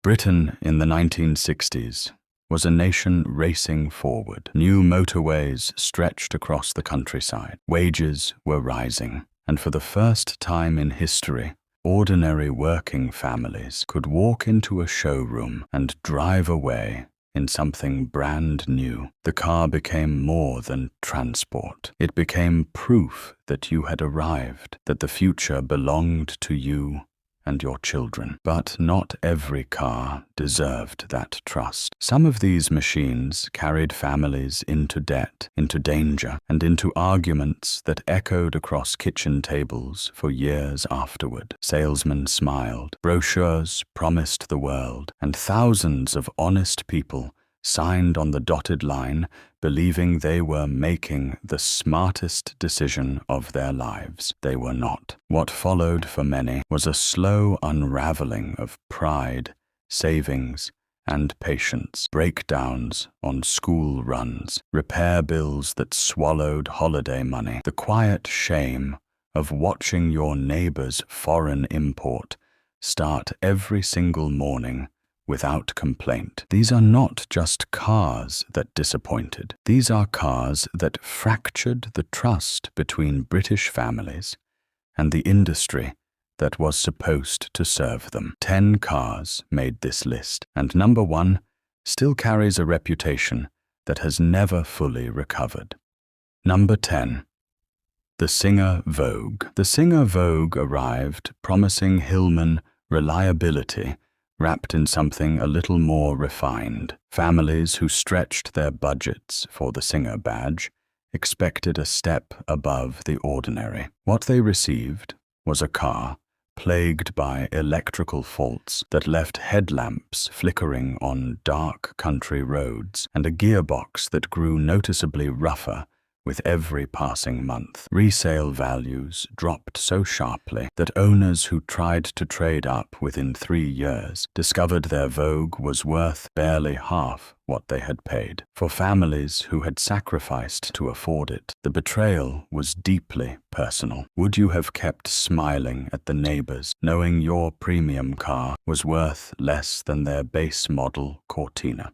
Britain in the 1960s was a nation racing forward. New motorways stretched across the countryside. Wages were rising, and for the first time in history, ordinary working families could walk into a showroom and drive away in something brand new. The car became more than transport. It became proof that you had arrived, that the future belonged to you and your children. But not every car deserved that trust. Some of these machines carried families into debt, into danger, and into arguments that echoed across kitchen tables for years afterward. Salesmen smiled, brochures promised the world, and thousands of honest people signed on the dotted line, believing they were making the smartest decision of their lives. They were not. What followed for many was a slow unraveling of pride, savings, and patience. Breakdowns on school runs, repair bills that swallowed holiday money, the quiet shame of watching your neighbor's foreign import start every single morning without complaint. These are not just cars that disappointed. These are cars that fractured the trust between British families and the industry that was supposed to serve them. 10 cars made this list, and number 1 still carries a reputation that has never fully recovered. Number 10. The Singer Vogue. The Singer Vogue arrived promising Hillman reliability, wrapped in something a little more refined. Families who stretched their budgets for the Singer badge expected a step above the ordinary. What they received was a car plagued by electrical faults that left headlamps flickering on dark country roads, and a gearbox that grew noticeably rougher with every passing month. Resale values dropped so sharply that owners who tried to trade up within 3 years discovered their Vogue was worth barely half what they had paid. For families who had sacrificed to afford it, the betrayal was deeply personal. Would you have kept smiling at the neighbors, knowing your premium car was worth less than their base model Cortina?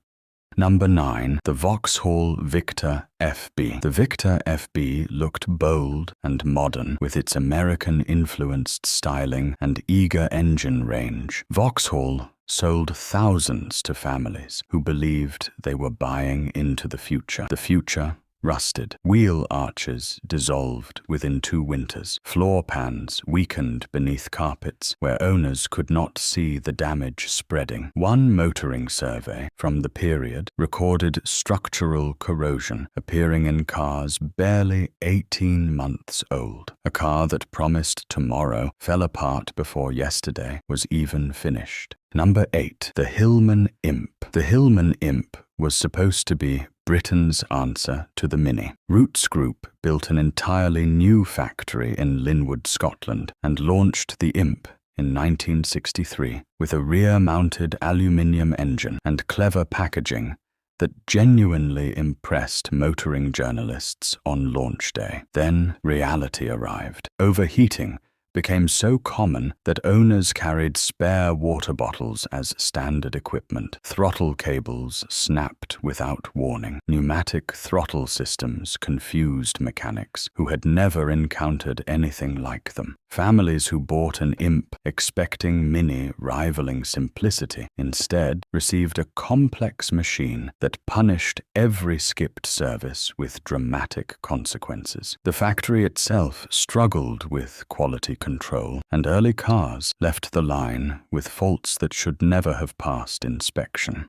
Number 9. The Vauxhall Victor FB. The Victor FB looked bold and modern with its American-influenced styling and eager engine range. Vauxhall sold thousands to families who believed they were buying into the future. The future rusted. Wheel arches dissolved within 2 winters. Floor pans weakened beneath carpets where owners could not see the damage spreading. One motoring survey from the period recorded structural corrosion appearing in cars barely 18 months old. A car that promised tomorrow fell apart before yesterday was even finished. Number 8. The Hillman Imp. The Hillman Imp was supposed to be Britain's answer to the Mini. Roots Group built an entirely new factory in Linwood, Scotland, and launched the Imp in 1963 with a rear-mounted aluminium engine and clever packaging that genuinely impressed motoring journalists on launch day. Then reality arrived. Overheating became so common that owners carried spare water bottles as standard equipment. Throttle cables snapped without warning. Pneumatic throttle systems confused mechanics who had never encountered anything like them. Families who bought an Imp expecting Mini rivaling simplicity instead received a complex machine that punished every skipped service with dramatic consequences. The factory itself struggled with quality control, and early cars left the line with faults that should never have passed inspection.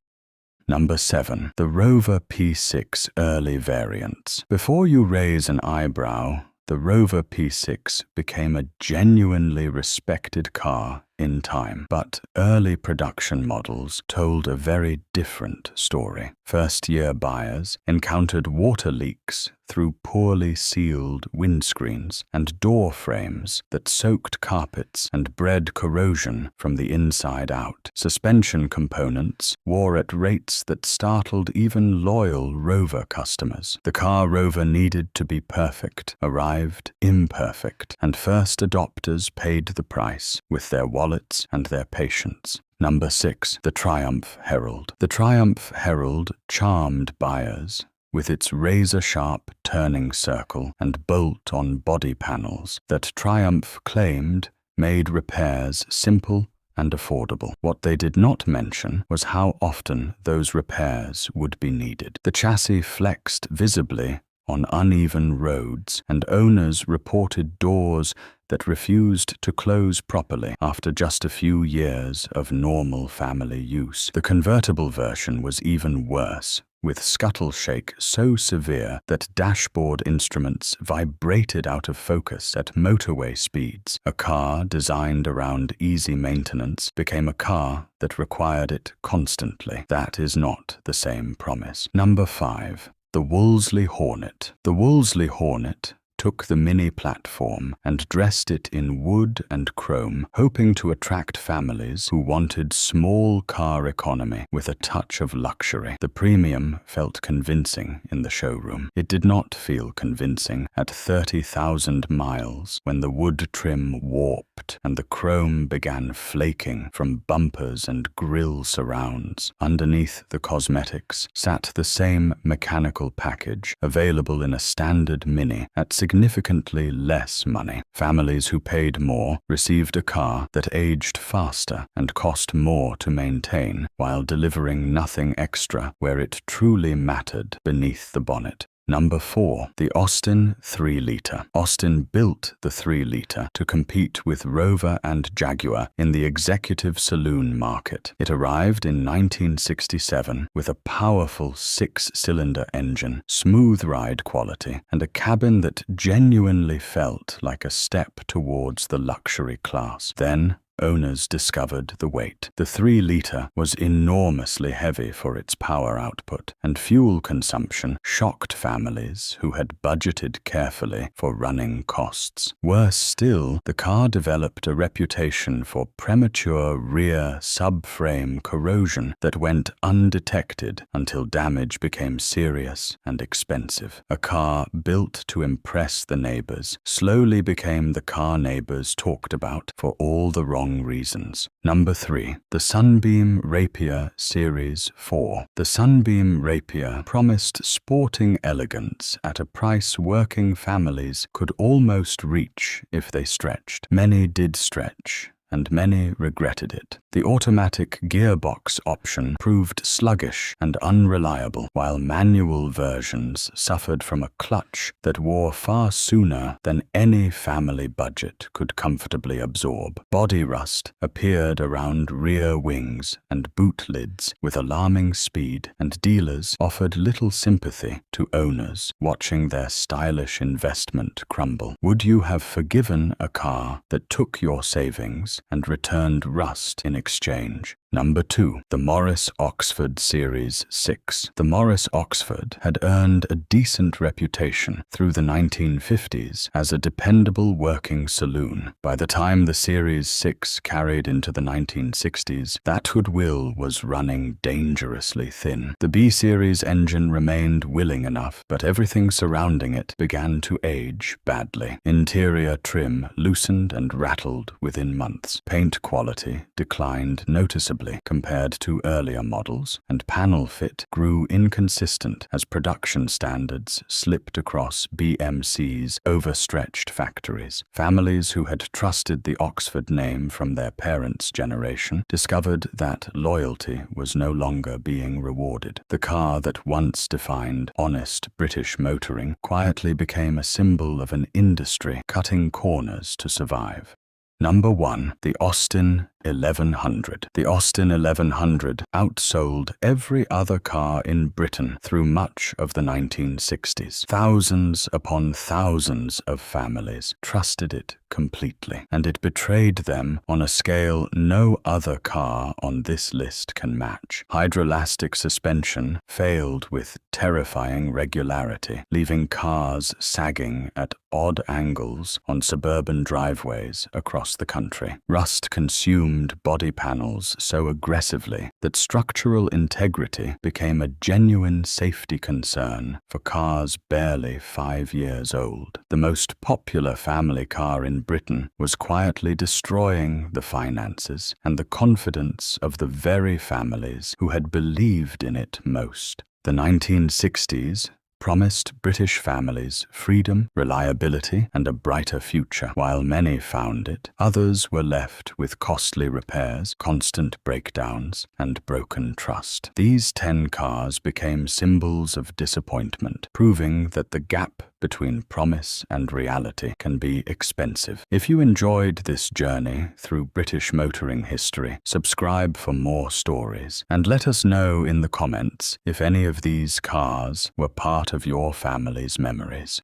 Number 7. The Rover P6 early variants. Before you raise an eyebrow, the Rover P6 became a genuinely respected car in time, but early production models told a very different story. First-year buyers encountered water leaks through poorly sealed windscreens and door frames that soaked carpets and bred corrosion from the inside out. Suspension components wore at rates that startled even loyal Rover customers. The car Rover needed to be perfect arrived imperfect, and first adopters paid the price with their wallets and their patience. Number 6. The Triumph Herald. The Triumph Herald charmed buyers with its razor-sharp turning circle and bolt-on body panels that Triumph claimed made repairs simple and affordable. What they did not mention was how often those repairs would be needed. The chassis flexed visibly on uneven roads, and owners reported doors that refused to close properly after just a few years of normal family use. The convertible version was even worse, with scuttle shake so severe that dashboard instruments vibrated out of focus at motorway speeds. A car designed around easy maintenance became a car that required it constantly. That is not the same promise. Number 5. The Wolseley Hornet. The Wolseley Hornet took the Mini platform and dressed it in wood and chrome, hoping to attract families who wanted small car economy with a touch of luxury. The premium felt convincing in the showroom. It did not feel convincing at 30,000 miles when the wood trim warped and the chrome began flaking from bumpers and grille surrounds. Underneath the cosmetics sat the same mechanical package available in a standard Mini at significantly less money. Families who paid more received a car that aged faster and cost more to maintain, while delivering nothing extra where it truly mattered beneath the bonnet. Number 4. The Austin 3-liter. Austin built the 3-liter to compete with Rover and Jaguar in the executive saloon market. It arrived in 1967 with a powerful 6-cylinder engine, smooth ride quality, and a cabin that genuinely felt like a step towards the luxury class. Then, owners discovered the weight. The 3-liter was enormously heavy for its power output, and fuel consumption shocked families who had budgeted carefully for running costs. Worse still, the car developed a reputation for premature rear subframe corrosion that went undetected until damage became serious and expensive. A car built to impress the neighbors slowly became the car neighbors talked about for all the wrong reasons. Number 3. The Sunbeam Rapier Series 4. The Sunbeam Rapier promised sporting elegance at a price working families could almost reach if they stretched. Many did stretch, and many regretted it. The automatic gearbox option proved sluggish and unreliable, while manual versions suffered from a clutch that wore far sooner than any family budget could comfortably absorb. Body rust appeared around rear wings and boot lids with alarming speed, and dealers offered little sympathy to owners watching their stylish investment crumble. Would you have forgiven a car that took your savings and returned rust in exchange? Number 2. The Morris Oxford Series 6. The Morris Oxford had earned a decent reputation through the 1950s as a dependable working saloon. By the time the Series 6 carried into the 1960s, that goodwill was running dangerously thin. The B-Series engine remained willing enough, but everything surrounding it began to age badly. Interior trim loosened and rattled within months. Paint quality declined noticeably compared to earlier models, and panel fit grew inconsistent as production standards slipped across BMC's overstretched factories. Families who had trusted the Oxford name from their parents' generation discovered that loyalty was no longer being rewarded. The car that once defined honest British motoring quietly became a symbol of an industry cutting corners to survive. Number 1. The Austin 1100. The Austin 1100 outsold every other car in Britain through much of the 1960s. Thousands upon thousands of families trusted it completely, and it betrayed them on a scale no other car on this list can match. Hydrolastic suspension failed with terrifying regularity, leaving cars sagging at odd angles on suburban driveways across the country. Rust consumed body panels so aggressively that structural integrity became a genuine safety concern for cars barely 5 years old. The most popular family car in Britain was quietly destroying the finances and the confidence of the very families who had believed in it most. The 1960s promised British families freedom, reliability, and a brighter future. While many found it, others were left with costly repairs, constant breakdowns, and broken trust. These 10 cars became symbols of disappointment, proving that the gap between promise and reality can be expensive. If you enjoyed this journey through British motoring history, subscribe for more stories, and let us know in the comments if any of these cars were part of your family's memories.